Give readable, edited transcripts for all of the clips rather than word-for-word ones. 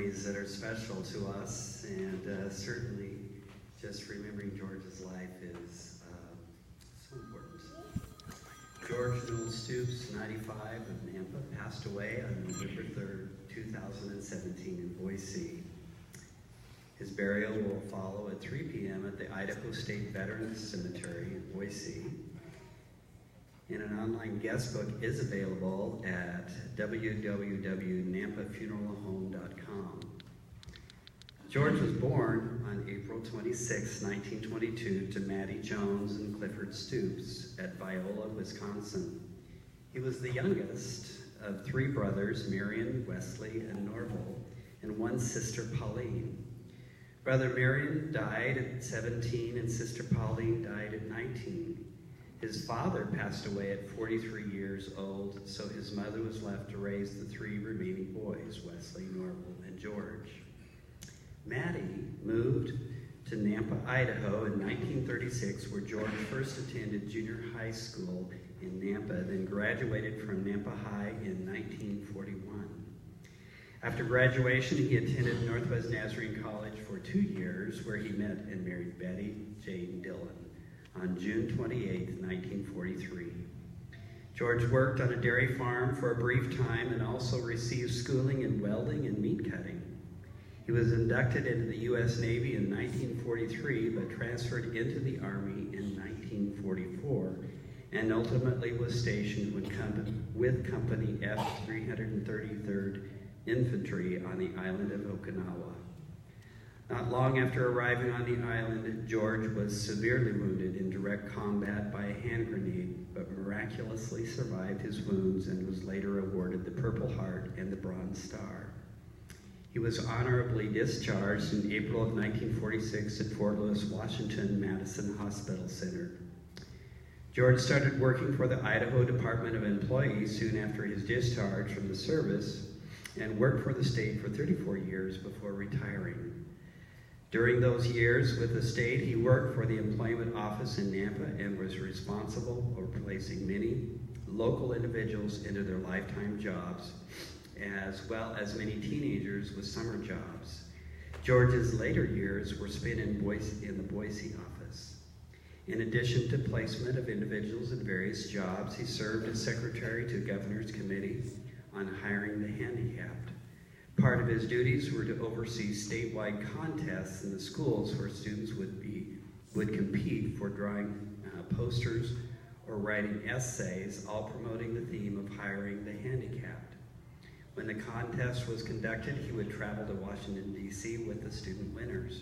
memories that are special to us, and certainly just remembering George's life is so important. George Noel Stoops, 95, of Nampa, passed away on November 3rd, 2017 in Boise. His burial will follow at 3 p.m. at the Idaho State Veterans Cemetery in Boise. And an online guest book is available at www.nampafuneralhome.com. George was born on April 26, 1922, to Mattie Jones and Clifford Stoops at Viola, Wisconsin. He was the youngest of 3 brothers, Marion, Wesley, and Norval, and 1 sister, Pauline. Brother Marion died at 17, and sister Pauline died at 19. His father passed away at 43 years old, so his mother was left to raise the 3 remaining boys, Wesley, Norval, and George. Mattie moved to Nampa, Idaho in 1936, where George first attended junior high school in Nampa, then graduated from Nampa High in 1941. After graduation, he attended Northwest Nazarene College for 2 years, where he met and married Betty Jane Dillon on June 28, 1943. George worked on a dairy farm for a brief time and also received schooling in welding and meat cutting. He was inducted into the U.S. Navy in 1943, but transferred into the Army in 1944, and ultimately was stationed with Company F 333rd Infantry on the island of Okinawa. Not long after arriving on the island, George was severely wounded in direct combat by a hand grenade, but miraculously survived his wounds and was later awarded the Purple Heart and the Bronze Star. He was honorably discharged in April of 1946 at Fort Lewis, Washington, Madison Hospital Center. George started working for the Idaho Department of Employees soon after his discharge from the service and worked for the state for 34 years before retiring. During those years with the state, he worked for the employment office in Nampa and was responsible for placing many local individuals into their lifetime jobs, as well as many teenagers with summer jobs. George's later years were spent in the Boise office. In addition to placement of individuals in various jobs, he served as secretary to Governor's Committee on Hiring the Handicapped. Part of his duties were to oversee statewide contests in the schools where students would compete for drawing posters or writing essays, all promoting the theme of hiring the handicapped. When the contest was conducted, he would travel to Washington, D.C. with the student winners.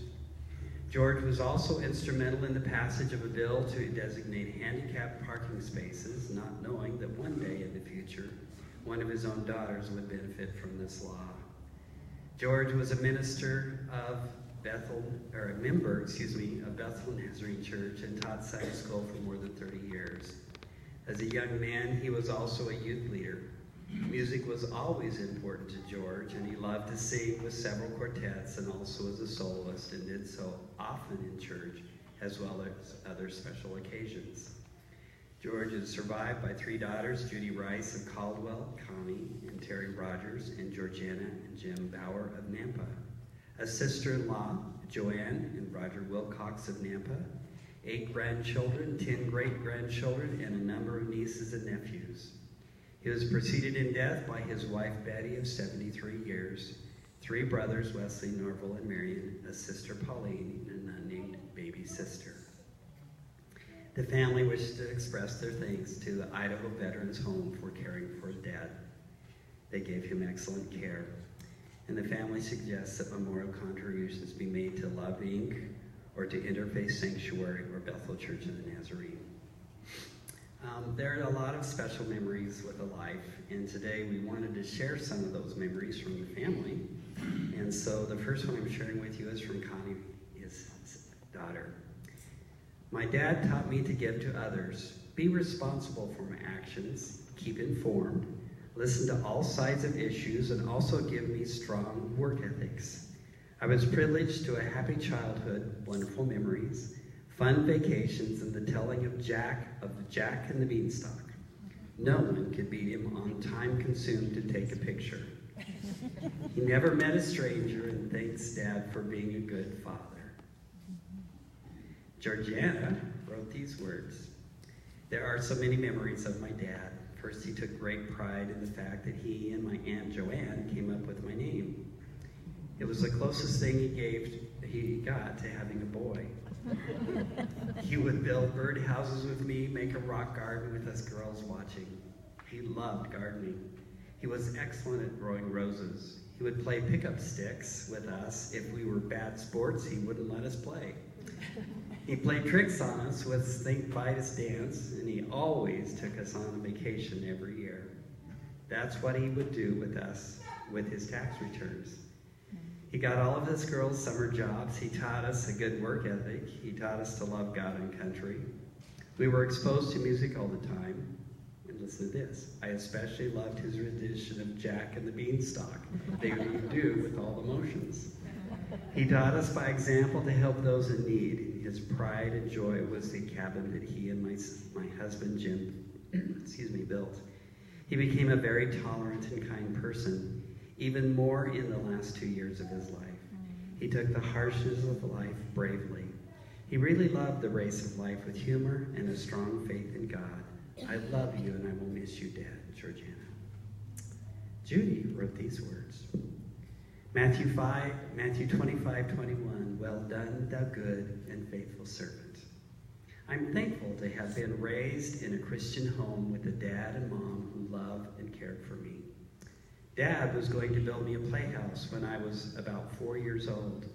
George was also instrumental in the passage of a bill to designate handicapped parking spaces, not knowing that one day in the future, one of his own daughters would benefit from this law. George was a minister of Bethel, or a member, of Bethel Nazarene Church, and taught Sunday school for more than 30 years. As a young man, he was also a youth leader. Music was always important to George, and he loved to sing with several quartets and also as a soloist, and did so often in church as well as other special occasions. George is survived by 3 daughters, Judy Rice of Caldwell, Connie, and Terry Rogers, and Georgiana and Jim Bauer of Nampa. A sister-in-law, Joanne and Roger Wilcox of Nampa, 8 grandchildren, 10 great-grandchildren, and a number of nieces and nephews. He was preceded in death by his wife, Betty, of 73 years, 3 brothers, Wesley, Norval, and Marion, a sister, Pauline, and an unnamed baby sister. The family wished to express their thanks to the Idaho Veterans Home for caring for Dad. They gave him excellent care. And the family suggests that memorial contributions be made to Love Inc. or to Interfaith Sanctuary or Bethel Church of the Nazarene. There are a lot of special memories with a life, and today we wanted to share some of those memories from the family. And so the first one I'm sharing with you is from Connie, his daughter. My dad taught me to give to others, be responsible for my actions, keep informed, listen to all sides of issues, and also give me strong work ethics. I was privileged to a happy childhood, wonderful memories, fun vacations, and the telling of Jack and the Beanstalk. No one could beat him on time consumed to take a picture. He never met a stranger and thanks Dad for being a good father. Georgiana wrote these words. There are so many memories of my dad. First, he took great pride in the fact that he and my Aunt Joanne came up with my name. It was the closest thing he got to having a boy. He would build birdhouses with me, make a rock garden with us girls watching. He loved gardening. He was excellent at growing roses. He would play pickup sticks with us. If we were bad sports, he wouldn't let us play. He played tricks on us with Think Vitus dance, and he always took us on a vacation every year. That's what he would do with us with his tax returns. He got all of us girls summer jobs. He taught us a good work ethic. He taught us to love God and country. We were exposed to music all the time. And listen to this. I especially loved his rendition of Jack and the Beanstalk. They would do with all the motions. He taught us by example to help those in need. His pride and joy was the cabin that he and my husband Jim built. He became a very tolerant and kind person, even more in the last 2 years of his life. He took the harshness of life bravely. He really loved the race of life with humor and a strong faith in God. I love you and I will miss you, Dad, Georgiana. Judy wrote these words. Matthew 25:21, well done, thou good and faithful servant. I'm thankful to have been raised in a Christian home with a dad and mom who loved and cared for me. Dad was going to build me a playhouse when I was about 4 years old.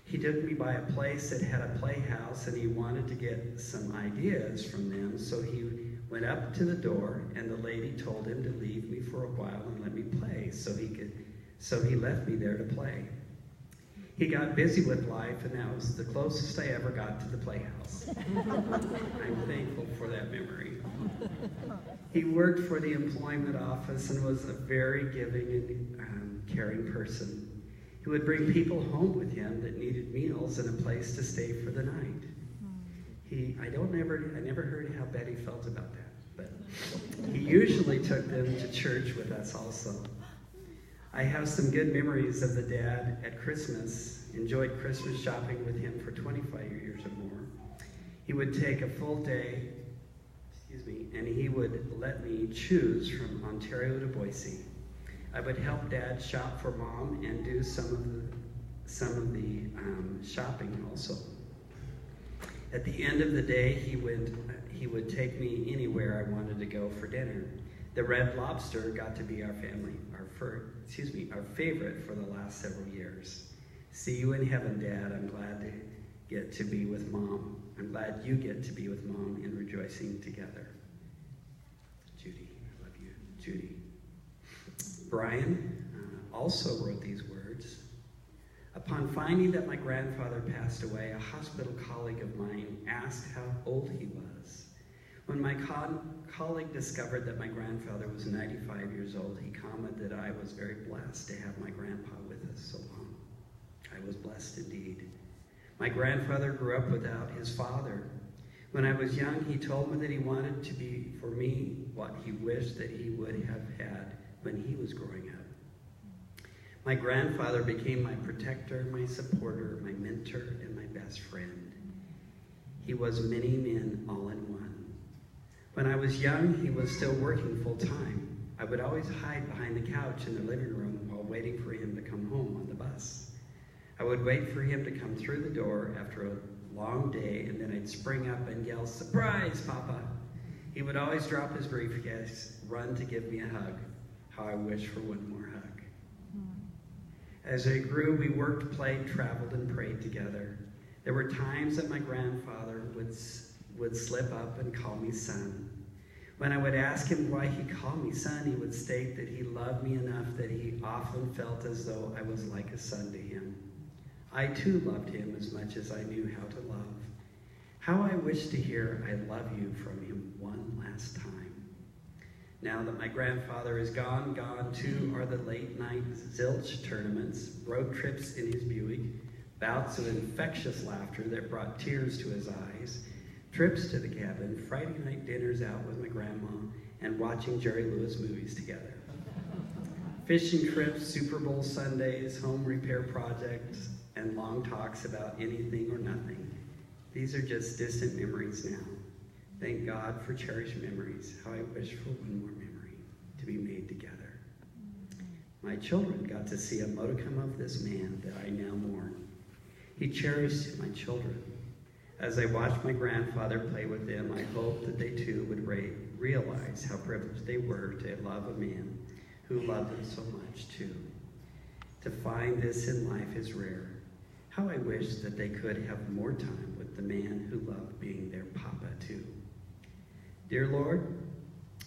He took me by a place that had a playhouse and he wanted to get some ideas from them, so he went up to the door and the lady told him to leave me for a while and let me play so he left me there to play. He got busy with life, and that was the closest I ever got to the playhouse. I'm thankful for that memory. He worked for the employment office and was a very giving and caring person. He would bring people home with him that needed meals and a place to stay for the night. I never heard how Betty felt about that, but he usually took them to church with us also. I have some good memories of the dad at Christmas, enjoyed Christmas shopping with him for 25 years or more. He would take a full day, and he would let me choose from Ontario to Boise. I would help Dad shop for Mom and do some of the shopping also. At the end of the day, he would take me anywhere I wanted to go for dinner. The Red Lobster got to be our favorite for the last several years. See you in heaven, Dad. I'm glad to get to be with Mom. I'm glad you get to be with Mom and rejoicing together. Judy, I love you, Judy. Brian also wrote these words. Upon finding that my grandfather passed away, a hospital colleague of mine asked how old he was. When my colleague discovered that my grandfather was 95 years old, he commented that I was very blessed to have my grandpa with us so long. I was blessed indeed. My grandfather grew up without his father. When I was young, he told me that he wanted to be for me what he wished that he would have had when he was growing up. My grandfather became my protector, my supporter, my mentor, and my best friend. He was many men all in one. When I was young, he was still working full-time. I would always hide behind the couch in the living room while waiting for him to come home on the bus. I would wait for him to come through the door after a long day, and then I'd spring up and yell, "Surprise, Papa!" He would always drop his briefcase, run to give me a hug. How I wish for one more hug. As I grew, we worked, played, traveled, and prayed together. There were times that my grandfather would slip up and call me son. When I would ask him why he called me son, he would state that he loved me enough that he often felt as though I was like a son to him. I too loved him as much as I knew how to love. How I wish to hear "I love you" from him one last time. Now that my grandfather is gone too are the late night zilch tournaments, road trips in his Buick, bouts of infectious laughter that brought tears to his eyes, trips to the cabin, Friday night dinners out with my grandma, and watching Jerry Lewis movies together. Fishing trips, Super Bowl Sundays, home repair projects, and long talks about anything or nothing. These are just distant memories now. Thank God for cherished memories. How I wish for one more memory to be made together. My children got to see a modicum of this man that I now mourn. He cherished my children. As I watched my grandfather play with them, I hoped that they too would realize how privileged they were to love a man who loved them so much too. To find this in life is rare. How I wish that they could have more time with the man who loved being their papa too. Dear Lord,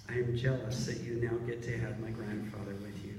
I am jealous that you now get to have my grandfather with you.